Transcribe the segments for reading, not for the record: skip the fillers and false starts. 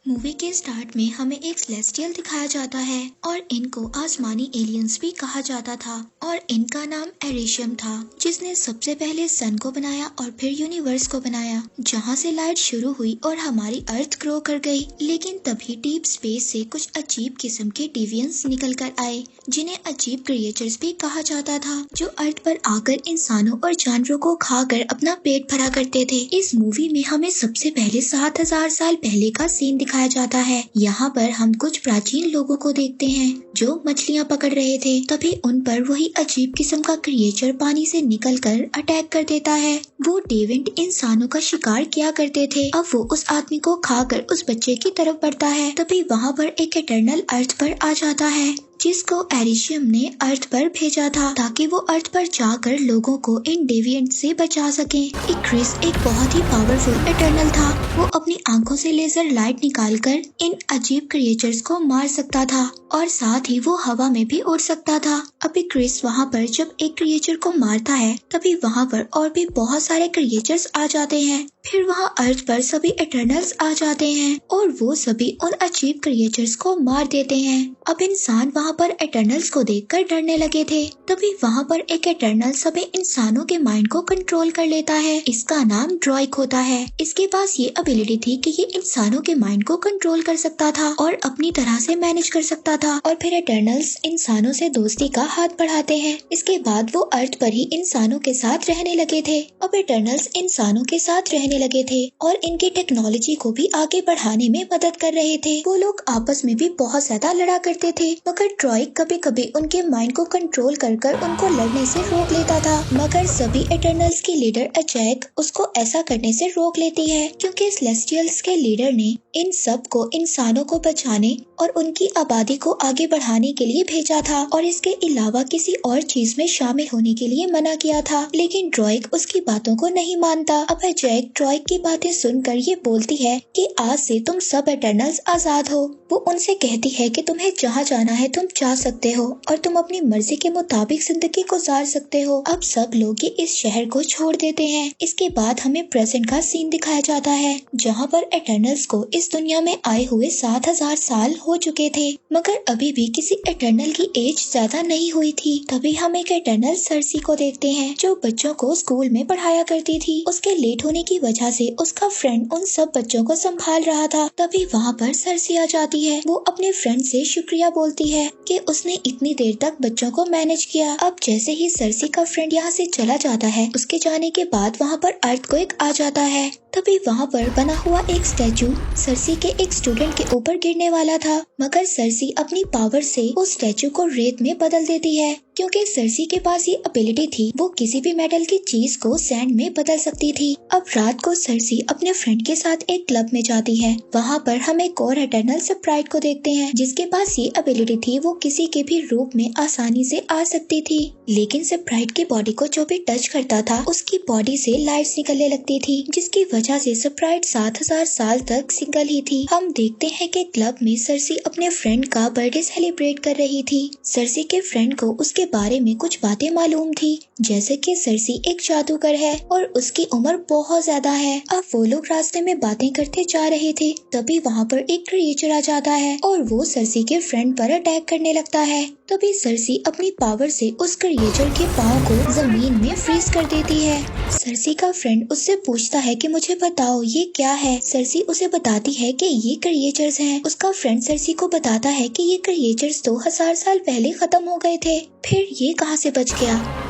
Movie के start में हमें एक सेलेस्टियल दिखाया जाता है और इनको आसमानी एलियंस भी कहा जाता था और इनका नाम एरिशियम था, जिसने सबसे पहले सन को बनाया और फिर यूनिवर्स को बनाया, जहां से लाइट शुरू हुई और हमारी अर्थ ग्रो कर गई। लेकिन तभी डीप स्पेस से कुछ अजीब किस्म के डिवियंस निकल कर आए, जिन्हें अजीब क्रिएचर्स भी कहा जाता था, जो अर्थ पर आकर इंसानों और जानवरों को खाकर अपना पेट भरा करते थे। इस मूवी में हमें सबसे पहले 7000 साल पहले का सीन दिखाया जाता है। यहाँ पर हम कुछ प्राचीन लोगों को देखते हैं जो मछलियाँ पकड़ रहे थे। तभी उन पर वही अजीब किस्म का क्रिएचर पानी से निकलकर अटैक कर देता है। वो डेविड इंसानों का शिकार किया करते थे, अब वो उस आदमी को खाकर उस बच्चे की तरफ बढ़ता है। तभी वहाँ पर एक इटर्नल अर्थ पर आ जाता है, जिसको एरिशियम ने अर्थ पर भेजा था ताकि वो अर्थ पर जाकर लोगों को इन डेविएंट से बचा सके। इक्रिस एक बहुत ही पावरफुल इटर्नल था। वो अपनी आंखों से लेजर लाइट निकालकर इन अजीब क्रिएचर्स को मार सकता था और साथ ही वो हवा में भी उड़ सकता था। अब इक्रिस वहाँ पर जब एक क्रिएचर को मारता है, तभी वहाँ पर और भी बहुत सारे क्रिएचर्स आ जाते हैं। फिर वहाँ अर्थ पर सभी इटर्नल्स आ जाते हैं और वो सभी उन अजीब क्रिएचर्स को मार देते हैं। अब इंसान वहाँ पर इटर्नल्स को देखकर डरने लगे थे। तभी वहाँ पर एक इटर्नल सभी इंसानों के माइंड को कंट्रोल कर लेता है। इसका नाम ड्रॉइक होता है। इसके पास ये एबिलिटी थी कि ये इंसानों के माइंड को कंट्रोल कर सकता था और अपनी तरह से मैनेज कर सकता था। और फिर इटर्नल्स इंसानों से दोस्ती का हाथ बढ़ाते हैं। इसके बाद वो अर्थ पर ही इंसानों के साथ रहने लगे थे। अब इटर्नल्स इंसानों के साथ रहने लगे थे और इनकी टेक्नोलॉजी को भी आगे बढ़ाने में मदद कर रहे थे। वो लोग आपस में भी बहुत ज्यादा लड़ा करते थे, मगर ड्रॉइक कभी कभी उनके माइंड को कंट्रोल कर उनको लड़ने से रोक लेता था। मगर सभी इटर्नल्स की लीडर अजैक उसको ऐसा करने से रोक लेती है, क्योंकि सेलेस्टियल्स के लीडर ने इन सब को इंसानों को बचाने और उनकी आबादी को आगे बढ़ाने के लिए भेजा था और इसके अलावा किसी और चीज में शामिल होने के लिए मना किया था। लेकिन ड्रॉइक उसकी बातों को नहीं मानता। अब अजैक ड्रॉइक की बातें सुनकर ये बोलती है कि आज से तुम सब इटर्नल्स आजाद हो। वो उनसे कहती है कि तुम्हें जहाँ जाना है तुम जा सकते हो और तुम अपनी मर्जी के मुताबिक जिंदगी गुजार सकते हो। अब सब लोग इस शहर को छोड़ देते हैं। इसके बाद हमें प्रेजेंट का सीन दिखाया जाता है, जहाँ पर इटर्नल्स को इस दुनिया में आए हुए 7000 साल हो चुके थे, मगर अभी भी किसी इटर्नल की एज ज्यादा नहीं हुई थी। तभी हम एक इटर्नल सर्सी को देखते हैं, जो बच्चों को स्कूल में पढ़ाया करती थी। उसके लेट होने की वजह से उसका फ्रेंड उन सब बच्चों को संभाल रहा था। तभी वहाँ पर सर्सी आ जाती है। वो अपने फ्रेंड से शुक्रिया बोलती है कि उसने इतनी देर तक बच्चों को मैनेज किया। अब जैसे ही सर्सी का फ्रेंड यहाँ से चला जाता है, उसके जाने के बाद वहाँ पर अर्थक्वेक आ जाता है। तभी वहाँ पर बना हुआ एक स्टैचू सर्सी के एक स्टूडेंट के ऊपर गिरने वाला था, मगर सर्सी अपनी पावर से उस स्टैचू को रेत में बदल देती है, क्योंकि सर्सी के पास ये एबिलिटी थी। वो किसी भी मेटल की चीज को सैंड में बदल सकती थी। अब रात को सर्सी अपने फ्रेंड के साथ एक क्लब में जाती है। वहाँ पर हम एक और इटर्नल स्प्राइट को देखते हैं, जिसके पास ये एबिलिटी थी। वो किसी के भी रूप में आसानी से आ सकती थी, लेकिन स्प्राइट की बॉडी को जो भी टच करता था, उसकी बॉडी से लाइट्स निकलने लगती थी, जिसकी वजह से स्प्राइट 7000 साल तक सिंगल ही थी। हम देखते हैं कि क्लब में सर्सी अपने फ्रेंड का बर्थडे सेलिब्रेट कर रही थी। सर्सी के फ्रेंड को उसके बारे में कुछ बातें मालूम थी, जैसे कि सर्सी एक जादूगर है और उसकी उम्र बहुत ज्यादा है। अब वो लोग रास्ते में बातें करते जा रहे थे, तभी वहाँ पर एक क्रिएचर आ जाता है और वो सर्सी के फ्रेंड पर अटैक करने लगता है। तभी सर्सी अपनी पावर से उस क्रिएचर के पाँव को जमीन में फ्रीज कर देती है। सर्सी का फ्रेंड उससे पूछता है कि मुझे बताओ ये क्या है। सर्सी उसे बताती है कि ये क्रिएचर्स हैं। उसका फ्रेंड सर्सी को बताता है कि ये क्रिएचर्स 2000 साल पहले खत्म हो गए थे, फिर ये कहाँ से बच गया।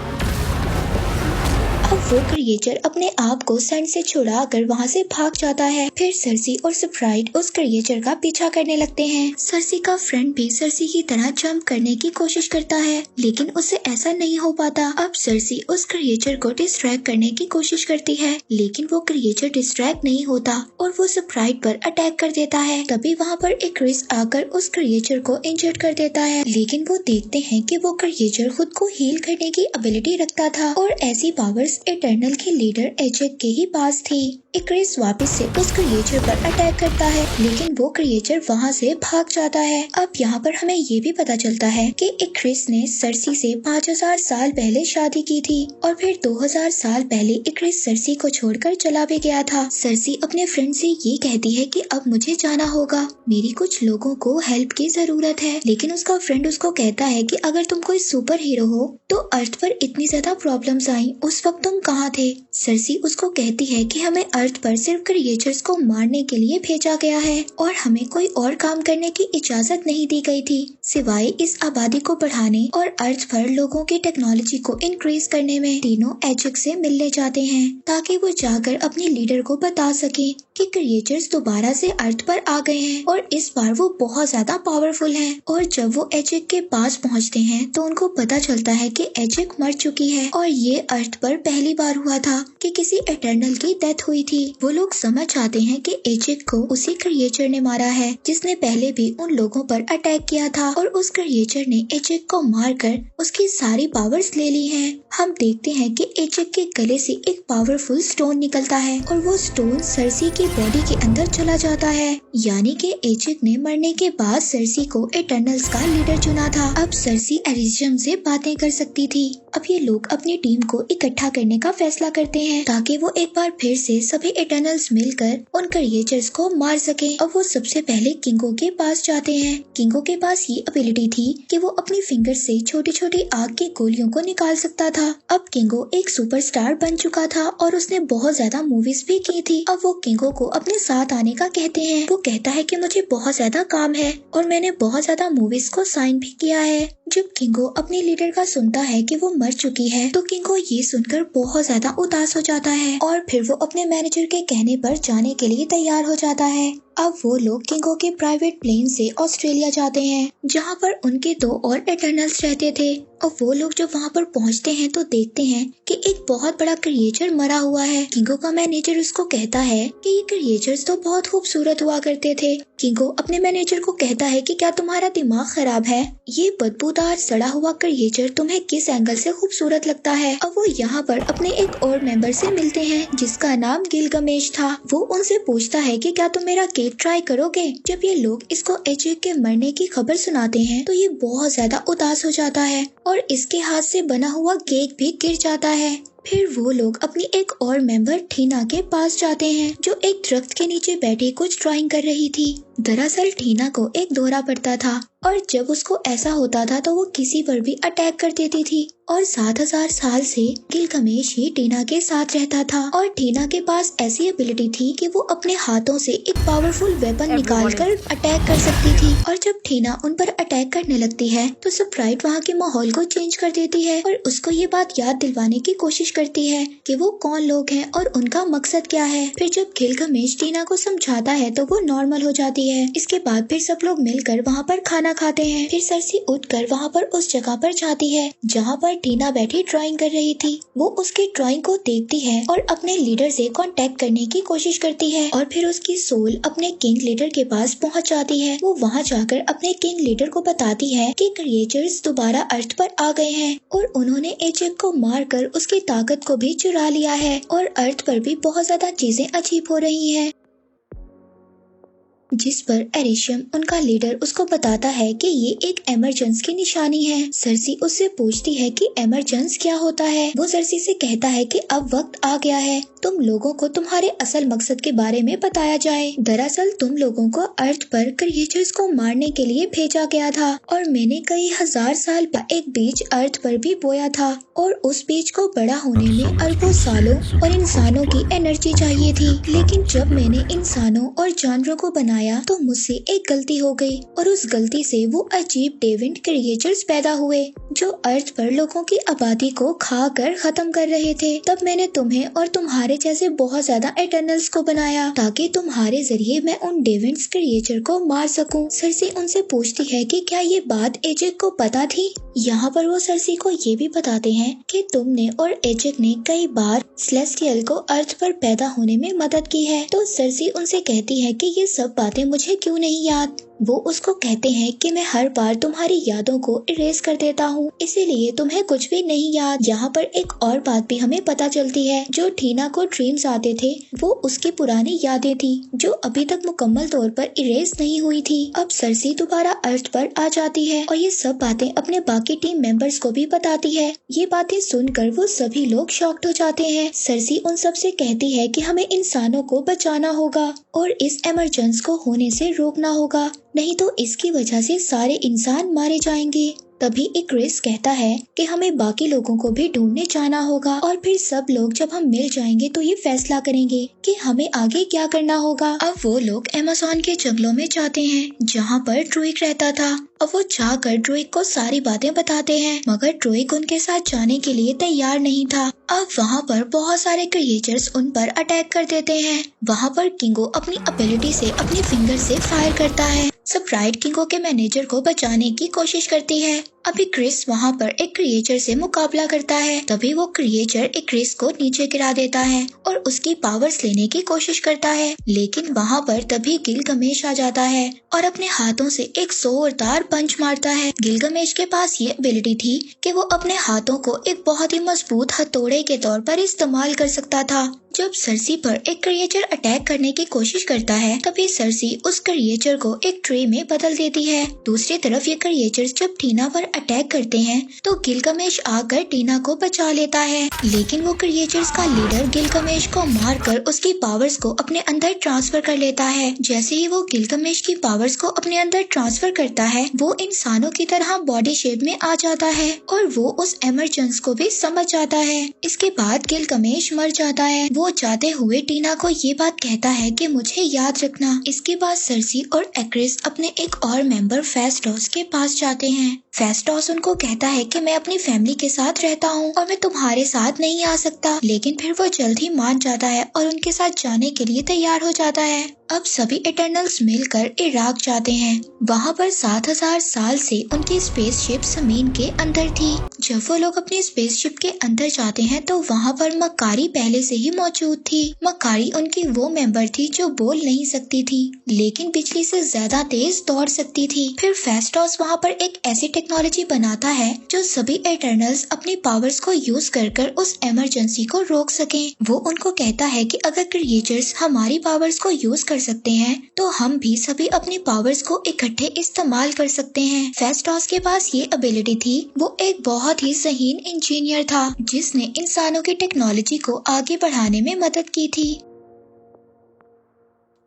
अब वो क्रिएचर अपने आप को सैंड से छुड़ाकर वहाँ से भाग जाता है। फिर सर्सी और स्प्राइट उस क्रिएचर का पीछा करने लगते हैं। सर्सी का फ्रेंड भी सर्सी की तरह जंप करने की कोशिश करता है, लेकिन उससे ऐसा नहीं हो पाता। अब सर्सी उस क्रिएचर को डिस्ट्रैक्ट करने की कोशिश करती है, लेकिन वो क्रिएचर डिस्ट्रैक्ट नहीं होता और वो स्प्राइट पर अटैक कर देता है। तभी वहाँ पर एक क्रिस आकर उस क्रिएचर को इंजर्ड कर देता है, लेकिन वो देखते हैं कि वो क्रिएचर खुद को हील करने की एबिलिटी रखता था और ऐसी पावर्स इटर्नल के लीडर एजेक के ही पास थी। इक्रिस वापस से उस क्रिएचर पर अटैक करता है, लेकिन वो क्रिएचर वहाँ से भाग जाता है। अब यहाँ पर हमें ये भी पता चलता है कि इक्रिस ने सर्सी से 5000 साल पहले शादी की थी और फिर 2000 साल पहले इक्रिस सर्सी को छोड़कर चला भी गया था। सर्सी अपने फ्रेंड से ये कहती है कि अब मुझे जाना होगा, मेरी कुछ लोगों को हेल्प की जरूरत है, लेकिन उसका फ्रेंड उसको कहता है कि अगर तुम कोई सुपर हीरो हो तो अर्थ पर इतनी ज्यादा प्रॉब्लम्स आई, उस वक्त तुम कहाँ थे। सर्सी उसको कहती है कि हमें अर्थ पर सिर्फ क्रिएचर्स को मारने के लिए भेजा गया है और हमें कोई और काम करने की इजाजत नहीं दी गई थी सिवाय इस आबादी को बढ़ाने और अर्थ पर लोगों की टेक्नोलॉजी को इंक्रीज करने में। तीनों एजेक से मिलने जाते हैं ताकि वो जाकर अपने लीडर को बता सके कि क्रिएचर्स दोबारा से अर्थ पर आ गए हैं और इस बार वो बहुत ज्यादा पावरफुल हैं। और जब वो एजेक के पास पहुंचते हैं तो उनको पता चलता है कि एजेक मर चुकी है और ये अर्थ पर पहली बार हुआ था कि किसी इटर्नल की डेथ हुई थी। वो लोग समझ जाते हैं कि एजेक को उसी क्रिएचर ने मारा है जिसने पहले भी उन लोगों पर अटैक किया था और उस क्रिएचर ने एजेक को मारकर उसकी सारी पावर्स ले ली हैं। हम देखते हैं कि एजेक के गले से एक पावरफुल स्टोन निकलता है और वो स्टोन सर्सी की बॉडी के अंदर चला जाता है, यानी कि एजेक ने मरने के बाद सर्सी को इटर्नल्स का लीडर चुना था। अब सर्सी एरिशियम से बातें कर सकती थी। अब ये लोग अपनी टीम को इकट्ठा करने का फैसला करते हैं ताकि वो एक बार फिर से सभी इटर्नल्स मिलकर उन क्रिएचर्स को मार सके। अब वो सबसे पहले किंगो के पास जाते हैं। किंगो के पास ये एबिलिटी थी कि वो अपनी फिंगर से छोटी छोटी आग की गोलियों को निकाल सकता था। अब किंगो एक सुपरस्टार बन चुका था और उसने बहुत ज्यादा मूवीज भी की थी। अब वो किंगो को अपने साथ आने का कहते हैं। वो कहता है कि मुझे बहुत ज्यादा काम है और मैंने बहुत ज्यादा मूवीज को साइन भी किया है। जब किंगो अपने लीडर का सुनता है कि वो मर चुकी है तो किंगो ये सुनकर बहुत ज्यादा उदास हो जाता है और फिर वो अपने मैनेजर के कहने पर जाने के लिए तैयार हो जाता है। अब वो लोग किंगो के प्राइवेट प्लेन से ऑस्ट्रेलिया जाते हैं जहाँ पर उनके 2 और इटर्नल्स रहते थे। और वो लोग जब वहाँ पर पहुँचते हैं तो देखते हैं कि एक बहुत बड़ा क्रिएचर मरा हुआ है। किंगो का मैनेजर उसको कहता है कि ये क्रिएचर्स तो बहुत खूबसूरत हुआ करते थे। किंगो अपने मैनेजर को कहता है कि क्या तुम्हारा दिमाग खराब है, ये बदबूदार सड़ा हुआ क्रिएचर तुम्हें किस एंगल से खूबसूरत लगता है। अब वो यहाँ पर अपने एक और मेंबर से मिलते हैं जिसका नाम गिलगमेश था। वो उनसे पूछता है कि क्या तुम मेरा केक ट्राई करोगे। जब ये लोग इसको एजेक के मरने की खबर सुनाते हैं तो ये बहुत ज्यादा उदास हो जाता है और इसके हाथ से बना हुआ केक भी गिर जाता है। फिर वो लोग अपनी एक और मेंबर ठीना के पास जाते हैं जो एक दरख्त के नीचे बैठी कुछ ड्राइंग कर रही थी। दरअसल ठीना को एक दौरा पड़ता था और जब उसको ऐसा होता था तो वो किसी पर भी अटैक कर देती थी और 7000 साल से गिलगमेश ही ठीना के साथ रहता था और ठीना के पास ऐसी एबिलिटी थी कि वो अपने हाथों से एक पावरफुल वेपन निकालकर अटैक कर सकती थी। और जब ठीना उन पर अटैक करने लगती है तो स्प्राइट वहाँ के माहौल को चेंज कर देती है और उसको ये बात याद दिलवाने की कोशिश करती है कि वो कौन लोग हैं और उनका मकसद क्या है। फिर जब गिलगमेश ठीना को समझाता है तो वो नॉर्मल हो जाती है। इसके बाद फिर सब लोग मिलकर वहाँ पर खाना खाते हैं। फिर सर्सी उठकर वहाँ पर उस जगह पर जाती है जहाँ पर ठीना बैठी ड्राइंग कर रही थी। वो उसकी ड्राइंग को देखती है और अपने लीडर से कांटेक्ट करने की कोशिश करती है और फिर उसकी सोल अपने किंग लीडर के पास पहुँच जाती है। वो वहाँ जाकर अपने किंग लीडर को बताती है कि क्रिएचर्स दोबारा अर्थ पर आ गए हैं और उन्होंने एजेक को मारकर उसकी ताकत को भी चुरा लिया है और अर्थ पर भी बहुत ज्यादा चीजें अजीब हो रही हैं। जिस पर एरिशियम उनका लीडर उसको बताता है कि ये एक एमरजेंस की निशानी है। सर्सी उससे पूछती है कि एमरजेंस क्या होता है। वो सर्सी से कहता है कि अब वक्त आ गया है तुम लोगों को तुम्हारे असल मकसद के बारे में बताया जाए। दरअसल तुम लोगों को अर्थ पर क्रिएचर्स को मारने के लिए भेजा गया था और मैंने कई हजार साल पहले एक बीज अर्थ पर भी बोया था और उस बीज को बड़ा होने में अरबों सालों और इंसानों की एनर्जी चाहिए थी। लेकिन जब मैंने इंसानों और जानवरों को बनाया तो मुझसे एक गलती हो गई और उस गलती से वो अजीब डेविंट क्रिएचर्स पैदा हुए जो अर्थ पर लोगों की आबादी को खा कर खत्म कर रहे थे। तब मैंने तुम्हें और तुम्हारे जैसे बहुत ज्यादा इटर्नल्स को बनाया ताकि तुम्हारे जरिए मैं उन डेविंट्स क्रिएचर को मार सकूं। सर्सी उनसे पूछती है कि क्या ये बात एजेक को पता थी। यहाँ पर वो सर्सी को ये भी बताते हैं कि तुमने और एजेक ने कई बार सेलेस्टियल को अर्थ पर पैदा होने में मदद की है। तो सर्सी उनसे कहती है कि ये सब बातें बातें मुझे क्यों नहीं याद। वो उसको कहते हैं कि मैं हर बार तुम्हारी यादों को इरेज कर देता हूँ, इसीलिए तुम्हें कुछ भी नहीं याद। यहाँ पर एक और बात भी हमें पता चलती है, जो टीना को ड्रीम्स आते थे वो उसकी पुरानी यादें थी जो अभी तक मुकम्मल तौर पर इरेज नहीं हुई थी। अब सरसी दोबारा अर्थ पर आ जाती है और ये सब बातें अपने बाकी टीम मेंबर्स को भी बताती है। ये बातें सुनकर वो सभी लोग शॉक्ड हो जाते हैं। सरसी उन सब से कहती है कि हमें इंसानों को बचाना होगा और इस इमरजेंसी को होने से रोकना होगा, नहीं तो इसकी वजह से सारे इंसान मारे जाएंगे। तभी इक्रिस कहता है कि हमें बाकी लोगों को भी ढूंढने जाना होगा और फिर सब लोग जब हम मिल जाएंगे तो ये फैसला करेंगे कि हमें आगे क्या करना होगा। अब वो लोग अमेज़न के जंगलों में जाते हैं जहाँ पर ड्रूइग रहता था। अब वो जाकर ड्रूइग को सारी बातें बताते हैं, मगर ड्रूइग उनके साथ जाने के लिए तैयार नहीं था। अब वहाँ पर बहुत सारे क्रिएचर्स उन पर अटैक कर देते हैं। वहाँ पर किंगो अपनी एबिलिटी से अपने फिंगर से फायर करता है। स्प्राइट किंगो के मैनेजर को बचाने की कोशिश करती है। अभी क्रिस वहाँ पर एक क्रिएचर से मुकाबला करता है। तभी वो क्रिएचर एक क्रिस को नीचे गिरा देता है और उसकी पावर्स लेने की कोशिश करता है, लेकिन वहाँ पर तभी गिलगमेश आ जाता है और अपने हाथों से एक जोरदार पंच मारता है। गिलगमेश के पास ये एबिलिटी थी कि वो अपने हाथों को एक बहुत ही मजबूत हथौड़े के तौर पर इस्तेमाल कर सकता था। जब सरसी पर एक क्रिएचर अटैक करने की कोशिश करता है, तभी सरसी उस क्रिएचर को एक ट्री में बदल देती है। दूसरी तरफ ये क्रिएचर्स जब टीना पर अटैक करते हैं तो गिलगमेश आकर टीना को बचा लेता है, लेकिन वो क्रिएचर्स का लीडर गिलगमेश को मारकर उसकी पावर्स को अपने अंदर ट्रांसफर कर लेता है। जैसे ही वो गिलगमेश की पावर्स को अपने अंदर ट्रांसफर करता है, वो इंसानों की तरह बॉडी शेप में आ जाता है और वो उस इमरजेंसी को भी समझ जाता है। इसके बाद गिलगमेश मर जाता है। वो जाते हुए टीना को ये बात कहता है कि मुझे याद रखना। इसके बाद सरसी और एक्रिस अपने एक और मेंबर फेस्टोस के पास जाते हैं। फेस्टोस उनको कहता है कि मैं अपनी फैमिली के साथ रहता हूँ और मैं तुम्हारे साथ नहीं आ सकता, लेकिन फिर वो जल्द ही मान जाता है और उनके साथ जाने के लिए तैयार हो जाता है। अब सभी इटर्नल्स मिलकर इराक जाते हैं। वहाँ पर 7000 साल से उनकी स्पेसशिप जमीन के अंदर थी। जब वो लोग अपनी स्पेसशिप के अंदर जाते हैं तो वहाँ पर मक्कारी पहले से ही मौजूद थी। मक्कारी उनकी वो मेंबर थी जो बोल नहीं सकती थी, लेकिन बिजली से ज्यादा तेज दौड़ सकती थी। फिर फेस्टोस वहाँ पर एक ऐसी टेक्नोलॉजी बनाता है जो सभी इटर्नल्स अपनी पावर्स को यूज कर उस इमरजेंसी को रोक सकें। वो उनको कहता है कि अगर क्रिएचर्स हमारी पावर्स को यूज कर सकते हैं तो हम भी सभी अपनी पावर्स को इकट्ठे इस्तेमाल कर सकते हैं। फेस्टोस के पास ये एबिलिटी थी। वो एक बहुत ही ज़हीन इंजीनियर था जिसने इंसानों की टेक्नोलॉजी को आगे बढ़ाने में मदद की थी।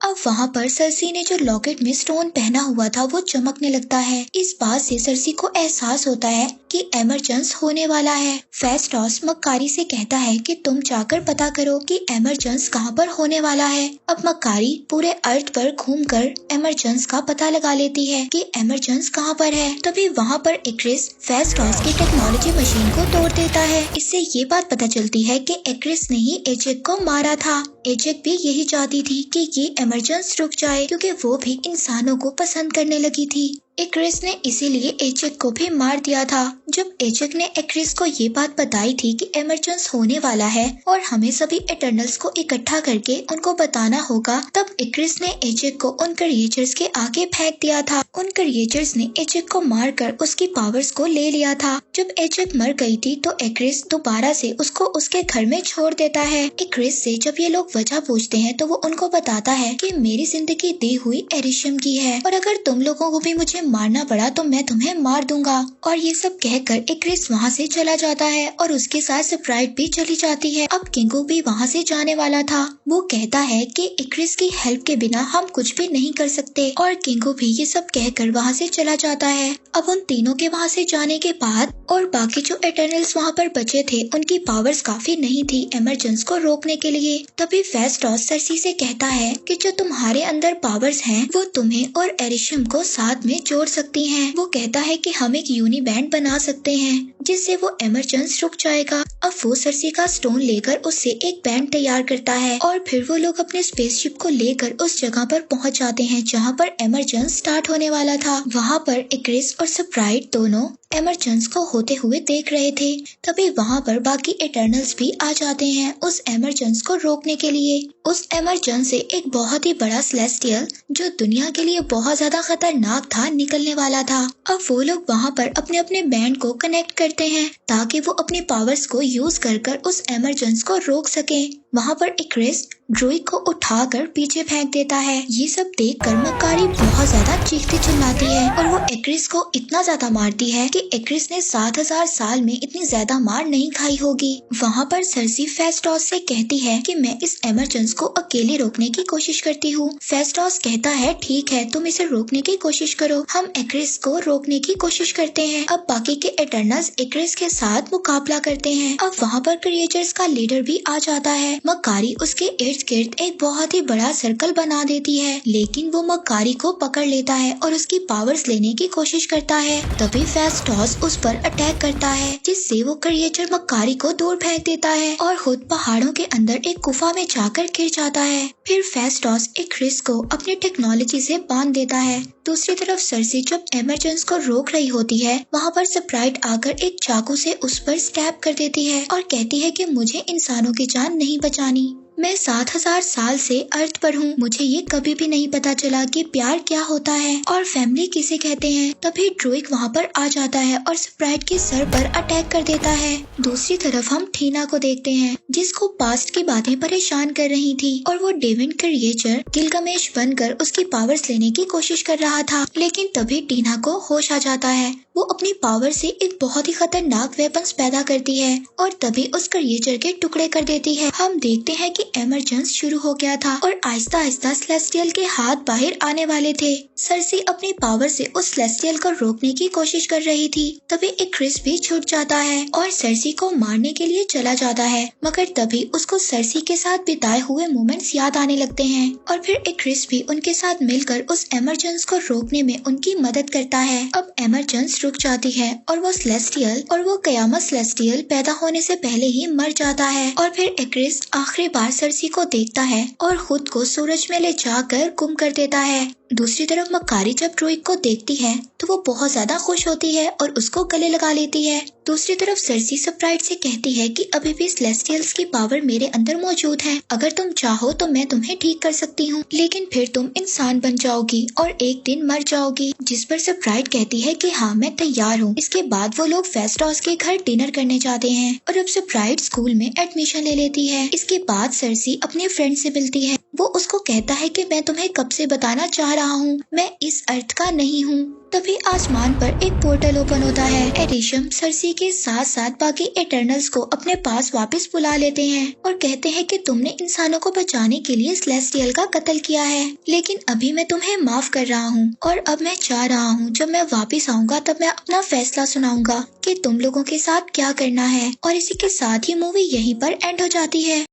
अब वहाँ पर सरसी ने जो लॉकेट में स्टोन पहना हुआ था वो चमकने लगता है। इस बात से सरसी को एहसास होता है कि इमरजेंसी होने वाला है। फेस्टोस मक्कारी से कहता है कि तुम जाकर पता करो कि इमरजेंसी कहाँ पर होने वाला है। अब मक्कारी पूरे अर्थ पर घूमकर इमरजेंसी का पता लगा लेती है कि इमरजेंसी कहाँ पर है। तभी वहाँ पर इक्रिस फेस्टोस की टेक्नोलॉजी मशीन को तोड़ देता है। इससे ये बात पता चलती है कि इक्रिस ने ही एजेक को मारा था। एजेक भी यही चाहती थी कि ये इमरजेंसी रुक जाए क्योंकि वो भी इंसानों को पसंद करने लगी थी। इक्रिस ने इसीलिए एजेक को भी मार दिया था। जब एजेक ने इक्रिस को ये बात बताई थी कि इमरजेंसी होने वाला है और हमें सभी इटर्नल्स को इकट्ठा करके उनको बताना होगा, तब इक्रिस ने एजेक को उन क्रिएचर्स के आगे फेंक दिया था। उन क्रिएचर्स ने एजेक को मारकर उसकी पावर्स को ले लिया था। जब एजेक मर गई थी तो इक्रिस दोबारा से उसको उसके घर में छोड़ देता है। इक्रिस से जब ये लोग वजह पूछते हैं तो वो उनको बताता है कि मेरी जिंदगी दी हुई एरिशम की है और अगर तुम लोगों को भी मुझे मारना पड़ा तो मैं तुम्हें मार दूंगा। और ये सब कहकर इक्रिस वहाँ से चला जाता है और उसके साथ स्प्राइट भी चली जाती है। अब किंगो भी वहाँ से जाने वाला था। वो कहता है कि इक्रिस की हेल्प के बिना हम कुछ भी नहीं कर सकते और किंगो भी ये सब कहकर वहाँ से चला जाता है। अब उन तीनों के वहाँ से जाने के बाद और बाकी जो इटर्नल्स वहाँ पर बचे थे उनकी पावर्स काफी नहीं थी इमरजेंसी को रोकने के लिए। तभी फेस्टोस सरसी से कहता है कि जो तुम्हारे अंदर पावर्स हैं वो तुम्हें और एरिशम को साथ में जोड़ सकती हैं। वो कहता है कि हम एक यूनी बैंड बना सकते हैं जिससे वो इमरजेंसी रुक जाएगा। अब वो सरसी का स्टोन लेकर उससे एक बैंड तैयार करता है और फिर वो लोग अपने स्पेसशिप को लेकर उस जगह पर पहुंच जाते हैं जहां पर इमरजेंसी स्टार्ट होने वाला था। वहां पर इक्रिस और स्प्राइट दोनों एमरजेंस को होते हुए देख रहे थे। तभी वहाँ पर बाकी इटर्नल्स भी आ जाते हैं उस एमरजेंस को रोकने के लिए। उस एमरजेंस से एक बहुत ही बड़ा सेलेस्टियल जो दुनिया के लिए बहुत ज्यादा खतरनाक था निकलने वाला था। अब वो लोग वहाँ पर अपने अपने बैंड को कनेक्ट करते हैं ताकि वो अपने पावर्स को यूज कर उस एमरजेंस को रोक सके। वहाँ पर इक्रिस ड्रूइग को उठाकर पीछे फेंक देता है। ये सब देखकर मक्कारी बहुत ज्यादा चीखती चिल्लाती है और वो एक्रिस को इतना ज्यादा मारती है कि एक्रिस ने 7000 साल में इतनी ज्यादा मार नहीं खाई होगी। वहाँ पर सर्सी फेस्टोस से कहती है कि मैं इस एमरजेंस को अकेले रोकने की कोशिश करती हूँ। फेस्टोस कहता है ठीक है, तुम इसे रोकने की कोशिश करो, हम एक्रिस को रोकने की कोशिश करते हैं। अब बाकी के एटर्नल्स एक्रिस के साथ मुकाबला करते हैं। अब वहाँ पर क्रिएचर्स का लीडर भी आ जाता है। मक्कारी उसके इर्द गिर्द एक बहुत ही बड़ा सर्कल बना देती है, लेकिन वो मक्कारी को पकड़ लेता है और उसकी पावर्स लेने की कोशिश करता है। तभी फेस्टोस उस पर अटैक करता है, जिससे वो क्रिएचर मक्कारी को दूर फेंक देता है और खुद पहाड़ों के अंदर एक गुफा में जाकर गिर जाता है। फिर फेस्टोस एक्रिस को अपनी टेक्नोलॉजी से बांध देता है। दूसरी तरफ सर्सी जब एमरजेंस को रोक रही होती है, वहाँ पर स्प्राइट आकर एक चाकू से उस पर स्टैब कर देती है और कहती है कि मुझे इंसानों की जान नहीं बचानी। मैं 7000 साल से अर्थ पर हूँ, मुझे ये कभी भी नहीं पता चला कि प्यार क्या होता है और फैमिली किसे कहते हैं। तभी ड्रूइग वहाँ पर आ जाता है और स्प्राइट के सर पर अटैक कर देता है। दूसरी तरफ हम ठीना को देखते हैं, जिसको पास्ट की बातें परेशान कर रही थी और वो डेविन क्रिएचर गिलगमेश बनकर उसकी पावर्स लेने की कोशिश कर रहा था। लेकिन तभी टीना को होश आ जाता है। वो अपनी पावर से एक बहुत ही खतरनाक वेपन्स पैदा करती है और तभी उस क्रिएचर के टुकड़े कर देती है। हम देखते हैं कि एमरजेंस शुरू हो गया था और आहिस्ता आहिस्ता सेलेस्टियल के हाथ बाहर आने वाले थे। सर्सी अपनी पावर से उस सेलेस्टियल को रोकने की कोशिश कर रही थी। तभी एक्रिस भी छूट जाता है और सर्सी को मारने के लिए चला जाता है, मगर तभी उसको सर्सी के साथ बिताए हुए मोमेंट्स याद आने लगते हैं और फिर एक्रिस भी उनके साथ मिलकर उस एमरजेंस को रोकने में उनकी मदद करता है। अब एमरजेंस रुक जाती है और वो सेलेस्टियल और वो कयामत सेलेस्टियल पैदा होने से पहले ही मर जाता है और फिर एक्रिस आखिरी बार सर्सी को देखता है और खुद को सूरज में ले जाकर गुम कर देता है। दूसरी तरफ मक्कारी जब ड्रूइग को देखती है तो वो बहुत ज्यादा खुश होती है और उसको गले लगा लेती है। दूसरी तरफ सर्सी स्प्राइट से कहती है कि अभी भी सेलेस्टियल्स की पावर मेरे अंदर मौजूद है, अगर तुम चाहो तो मैं तुम्हें ठीक कर सकती हूँ, लेकिन फिर तुम इंसान बन जाओगी और एक दिन मर जाओगी। जिस पर स्प्राइट कहती है कि हाँ मैं तैयार हूँ। इसके बाद वो लोग फेस्टोस के घर डिनर करने जाते हैं और अब स्प्राइट स्कूल में एडमिशन ले लेती है। इसके बाद सर्सी अपने फ्रेंड से मिलती है। वो उसको कहता है कि मैं तुम्हें कब से बताना चाह रहा हूँ, मैं इस अर्थ का नहीं हूँ। तभी आसमान पर एक पोर्टल ओपन होता है। एरिशम सर्सी के साथ साथ बाकी एटर्नल्स को अपने पास वापस बुला लेते हैं और कहते हैं कि तुमने इंसानों को बचाने के लिए सेलेस्टियल का कत्ल किया है, लेकिन अभी मैं तुम्हें माफ कर रहा हूँ और अब मैं चाह रहा हूँ जब मैं वापस आऊंगा तब मैं अपना फैसला सुनाऊंगा कि तुम लोगों के साथ क्या करना है। और इसी के साथ ही मूवी यहीं पर एंड हो जाती है।